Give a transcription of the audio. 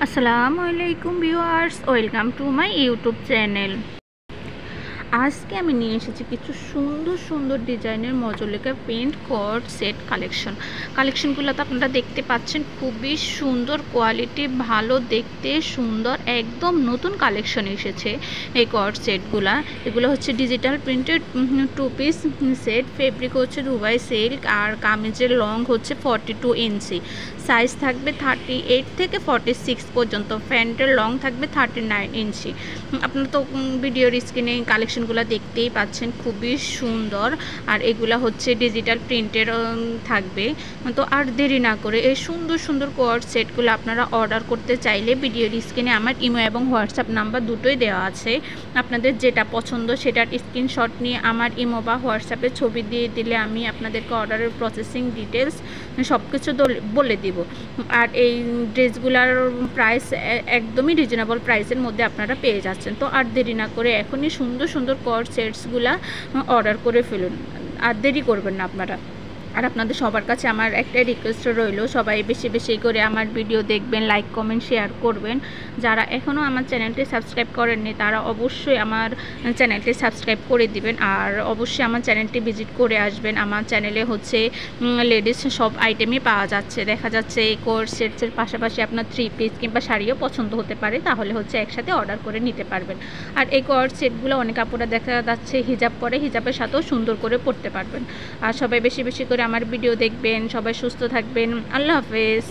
আসসালামু আলাইকুম viewers, welcome to my YouTube channel. আজকে আমি নিয়ে এসেছি কিছু সুন্দর সুন্দর ডিজাইনের মজলিকা প্রিন্ট কর্ড সেট কালেকশনগুলো তো আপনারা দেখতে পাচ্ছেন, খুবই সুন্দর কোয়ালিটি, ভালো দেখতে, সুন্দর, একদম নতুন কালেকশন এসেছে এই কর্ড সেটগুলা। এগুলো হচ্ছে digital printed 2 piece set. Fabric হচ্ছে দুবাই সিল্ক, আর কামিজের লং হচ্ছে 42 ইঞ্চি। সাইজ থাকবে 38 থেকে 46 পর্যন্ত। প্যান্টের লং থাকবে 39 ইঞ্চি। আপনারা তো ভিডিওর স্ক্রিনে কালেকশনগুলো দেখতেই পাচ্ছেন, খুবই সুন্দর। আর এগুলা হচ্ছে ডিজিটাল প্রিন্টের থাকবে। তো আর দেরি না করে এই সুন্দর সুন্দর কোয়ার্ড সেটগুলো আপনারা অর্ডার করতে চাইলে ভিডিওর স্ক্রিনে আমার ইমো এবং হোয়াটসঅ্যাপ নাম্বার দুটোই দেওয়া আছে। আপনাদের যেটা পছন্দ সেটার স্ক্রিনশট নিয়ে আমার ইমো বা হোয়াটসঅ্যাপে ছবি দিয়ে দিলে আমি আপনাদেরকে অর্ডারের প্রসেসিং ডিটেলস সব কিছু বলে দিব। আর এই ড্রেসগুলার প্রাইস একদমই রিজনেবল প্রাইসের মধ্যে আপনারা পেয়ে যাচ্ছেন। তো আর দেরি না করে এখনই সুন্দর সুন্দর কর্ড সেটসগুলা অর্ডার করে ফেলুন, আর দেরি করবেন না আপনারা। আর আপনাদের সবার কাছে আমার একটাই রিকোয়েস্ট রইল, সবাই বেশি বেশি করে আমার ভিডিও দেখবেন, লাইক কমেন্ট শেয়ার করবেন। যারা এখনও আমার চ্যানেলটি সাবস্ক্রাইব করেননি তারা অবশ্যই আমার চ্যানেলটি সাবস্ক্রাইব করে দিবেন, আর অবশ্যই আমার চ্যানেলটি ভিজিট করে আসবেন। আমার চ্যানেলে হচ্ছে লেডিস সব আইটেমই পাওয়া যাচ্ছে। দেখা যাচ্ছে এই কোর্স সেটসের পাশাপাশি আপনার 3 পিস কিংবা শাড়িও পছন্দ হতে পারে, তাহলে হচ্ছে একসাথে অর্ডার করে নিতে পারবেন। আর এই কোর্স সেটগুলো অনেক আপুরা দেখা যাচ্ছে হিজাব পরে, হিজাবের সাথেও সুন্দর করে পরতে পারবেন। আর সবাই বেশি বেশি করে আমার ভিডিও দেখবেন। সবাই সুস্থ থাকবেন। আল্লাহ হাফেজ।